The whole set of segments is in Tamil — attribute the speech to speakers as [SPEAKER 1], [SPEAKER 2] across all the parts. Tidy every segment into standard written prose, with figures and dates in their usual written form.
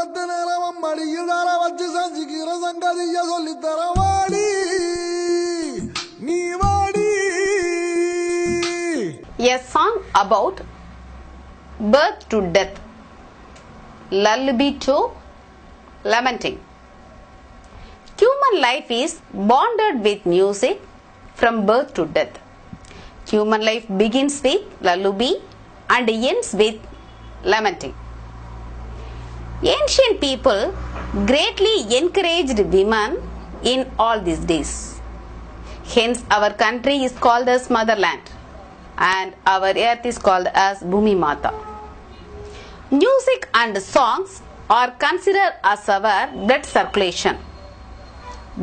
[SPEAKER 1] பத்து நேரம் மடியில் தர வச்சு செஞ்சுக்கிற சங்கதிய சொல்லித்தர வாடி நீ வாடி.
[SPEAKER 2] A song about birth to death, lullaby to lamenting. Human life is bonded with music from birth to death. Human life begins with lullaby and ends with lamenting. Ancient people greatly encouraged women in all these days. Hence our country is called as motherland and our earth is called as Bhumi Mata. Music and songs are considered as our blood circulation.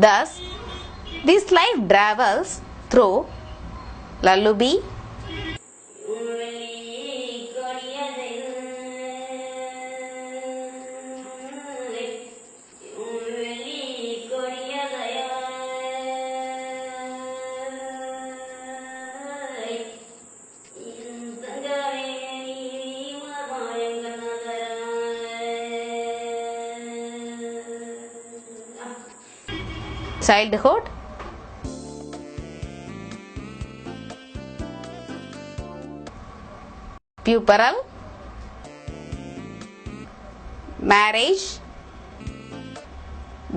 [SPEAKER 2] Thus, this life travels through lullaby, childhood, pubertal, marriage,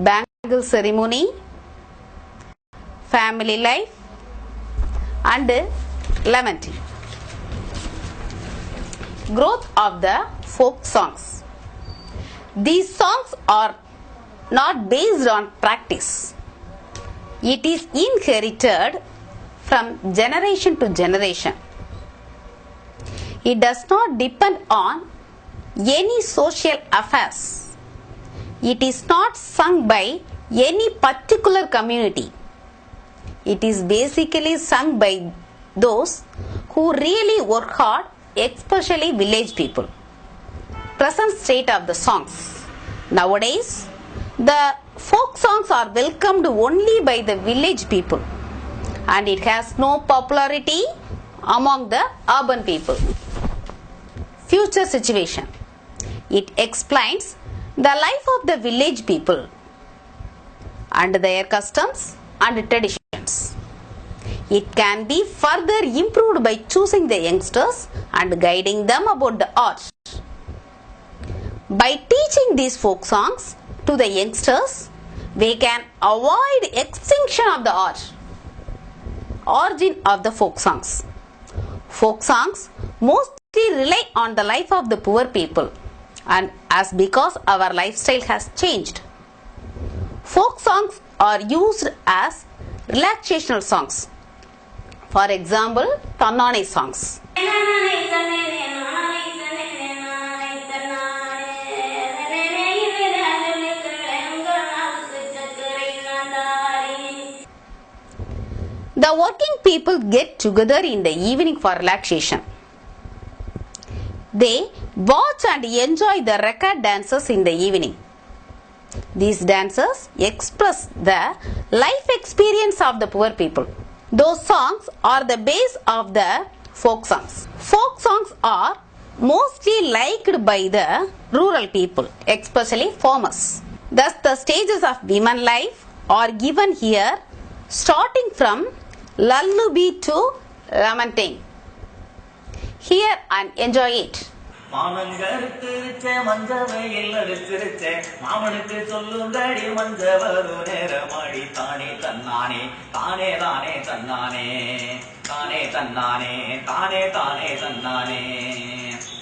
[SPEAKER 2] bangle ceremony, family life and lamenting. Growth of the folk songs. These songs are not based on practice. It is inherited from generation to generation. It does not depend on any social affairs. It is not sung by any particular community. It is basically sung by those who really work hard, especially village people. Present state of the songs. Nowadays, the folk songs are welcomed only by the village people and it has no popularity among the urban people. Future situation. It explains the life of the village people and their customs and traditions. It can be further improved by choosing the youngsters and guiding them about the art. By teaching these folk songs to the youngsters, we can avoid extinction of the art. Origin of the folk songs. Folk songs mostly rely on the life of the poor people and as because our lifestyle has changed. Folk songs are used as relaxational songs. For example, Tannane songs. The working people get together in the evening for relaxation. They watch and enjoy the record dances in the evening. These dances express the life experience of the poor people. Those songs are the base of the folk songs. Folk songs are mostly liked by the rural people, especially farmers. Thus, the stages of women life are given here, starting from lullaby to lamenting. Hear and enjoy it.
[SPEAKER 3] மாமங்கருத்திருச்சே மஞ்சவையில் அடிச்சிருச்சே மாமனுக்கு சொல்லுங்கடி மஞ்ச வரும் நேரமாடி தானே தன்னானே தானே தானே தன்னானே தானே தன்னானே தானே தானே தன்னானே.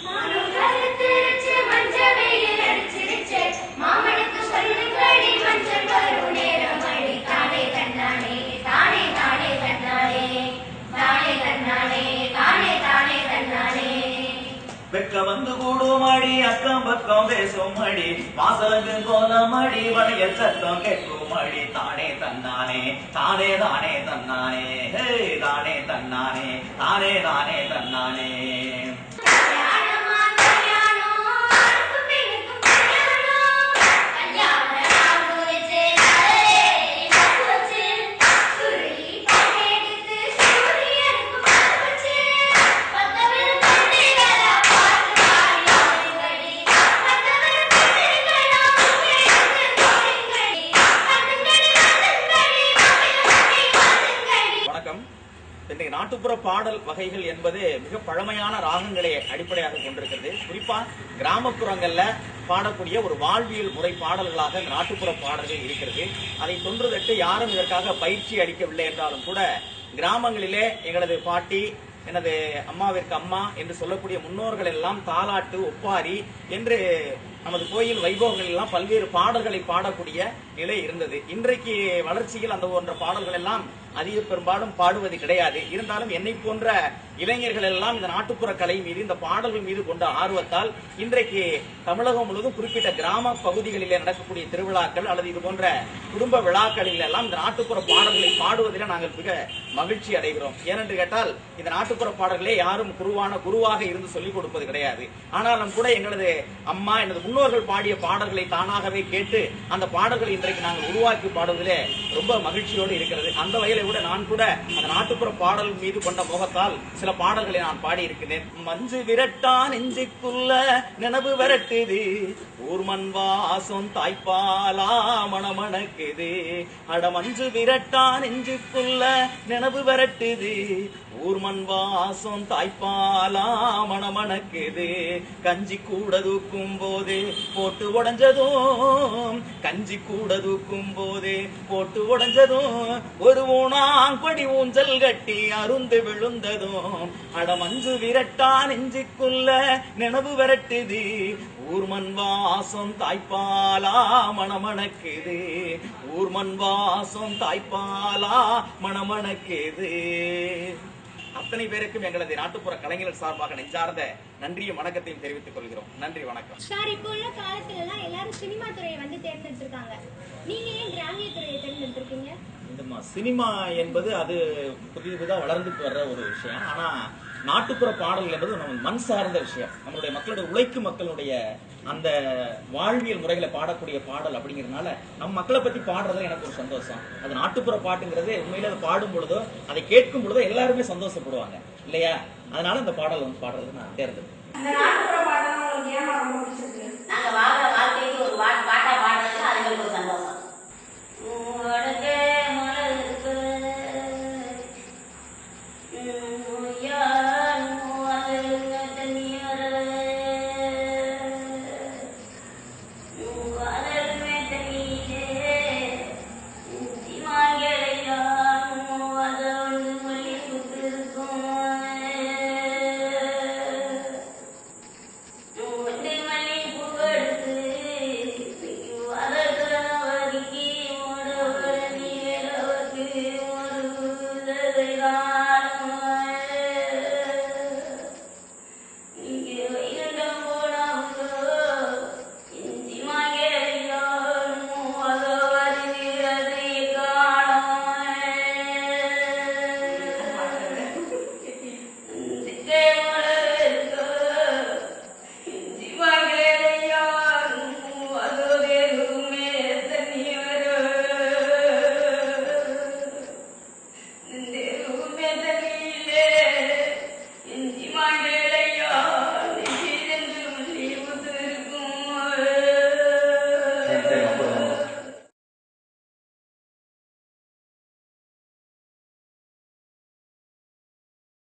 [SPEAKER 3] மாமங்கருத்திருச்சே மஞ்சவையில் அடிச்சிருச்சே மாமனுக்கு சொல்லுங்கடி மஞ்ச வரும் நேரமாடி தானே தன்னானே தானே தானே தன்னானே தானே தன்னானே தானே தானே தன்னானே. வெக்க வந்து கூடுமாடி அக்கம் பக்கம் பேசுமாடி வாசலுக்கு கோலமாடி வளைய சத்தம் கேட்குமாடி தானே தன்னானே தானே தானே தன்னானே ஹே தானே தன்னானே தானே தானே தன்னானே.
[SPEAKER 4] நாட்டுப்புற பாடல் வகைகள் என்பது மிக பழமையான ராகங்களை அடிப்படையாக கொண்டிருக்கிறது. குறிப்பா கிராமப்புறங்கள்ல பாடக்கூடிய ஒரு வாழ்வியல் முறை பாடல்களாக இந்த நாட்டுப்புற பாடல்கள் இருக்கிறது. அதை தொன்றுதட்டு யாரும் இதற்காக பயிற்சி அளிக்கவில்லை என்றாலும் கூட கிராமங்களிலே எங்களது பாட்டி, எனது அம்மாவிற்கு அம்மா என்று சொல்லக்கூடிய முன்னோர்கள் எல்லாம் தாலாட்டு, ஒப்பாரி என்று நமது கோயில் வைபவங்கள் எல்லாம் பல்வேறு பாடல்களை பாடக்கூடிய நிலை இருந்தது. இன்றைக்கு வளர்ச்சியில் அந்த போன்ற பாடல்கள் எல்லாம் அதிக பெரும்பாலும் பாடுவது கிடையாது. இருந்தாலும் என்னை போன்ற இளைஞர்கள் எல்லாம் இந்த நாட்டுப்புற கலை மீது, இந்த பாடல்கள் மீது கொண்ட ஆர்வத்தால் இன்றைக்கு தமிழகம் முழுவதும் குறிப்பிட்ட கிராம பகுதிகளிலே நடக்கக்கூடிய திருவிழாக்கள் அல்லது இது போன்ற குடும்ப விழாக்களில் எல்லாம் இந்த நாட்டுப்புற பாடல்களை பாடுவதில் நாங்கள் மிக மகிழ்ச்சி அடைகிறோம். ஏனென்று கேட்டால் இந்த நாட்டுப்புற பாடல்களே யாரும் குருவாக இருந்து சொல்லிக் கொடுப்பது கிடையாது. ஆனாலும் கூட எங்களது அம்மா, எனது முன்னோர்கள் பாடிய பாடல்களை தானாகவே கேட்டு அந்த பாடல்களை இன்றைக்கு நாங்கள் உருவாக்கி பாடுவதிலே ரொம்ப மகிழ்ச்சியோடு இருக்கிறது. அந்த வகையில கூட நான் கூட அந்த நாட்டுப்புற பாடல் மீது கொண்ட மோகத்தால் சில பாடல்களை நான் பாடி இருக்கிறேன். மஞ்சு விரட்டா நெஞ்சுக்குள்ள நினைவு விரட்டுது, ஊர்மன் வாசம் தாய்ப்பாலா மணமணக்குது. அட மஞ்சு விரட்டா நெஞ்சுக்குள்ள நினைவு விரட்டுது, ஊர்மன் வாசம் தாய்ப்பாலா மணமணக்குது. கஞ்சி கூட தூக்கும் போது போட்டு உடைஞ்சதும், கஞ்சி கூட தூக்கும் போது போட்டு உடைஞ்சதும், ஒரு ஊனாங்கொடி ஊஞ்சல் கட்டி அருந்து விழுந்ததும். அட மஞ்சு விரட்டா நெஞ்சுக்குள்ள நினைவு விரட்டுது, ஊர்மன் வாசம் தாய்ப்பாலா மணமணக்குது, ஊர்மன் வாசம் தாய்ப்பாலா மணமணக்குது. அத்தனை பேருக்கும் எங்களது நாட்டுப்புற கலைஞர்கள் சார்பாக நெஞ்சார்ந்த நன்றியும் வணக்கத்தையும் தெரிவித்துக் கொள்கிறோம். நன்றி, வணக்கம்.
[SPEAKER 3] சார், இப்போ உள்ள காலத்துல எல்லாம் எல்லாரும் சினிமா துறையை வந்து தேர்ந்தெடுத்திருக்காங்க. நீங்க ஏன் கிராமிய துறையை தேர்ந்தெடுத்திருக்கீங்க?
[SPEAKER 4] சினிமா என்பது அது புதிதாக வளர்ந்துட்டு வர்ற ஒரு விஷயம். ஆனா நாட்டுப்புற பாடல் என்பது நம்ம மண் சார்ந்த விஷயம். நம்மளுடைய மக்களுடைய உழைக்கும் மக்களுடைய அந்த வாழ்வியல் முறைகளை பாடக்கூடிய பாடல் அப்படிங்கிறதுனால நம்ம மக்களை பத்தி பாடுறது எனக்கு ஒரு சந்தோஷம். அது நாட்டுப்புற பாட்டுங்கிறது உண்மையில அதை பாடும் பொழுதோ, அதை கேட்கும் பொழுதோ எல்லாருமே சந்தோஷப்படுவாங்க இல்லையா? அதனால இந்த பாடல் வந்து பாடுறது நான் தேர்ந்தெடுத்தேன்.
[SPEAKER 5] இந்த நாட்டுப்புற பாடல் உங்களுக்கு ஏன் ரொம்ப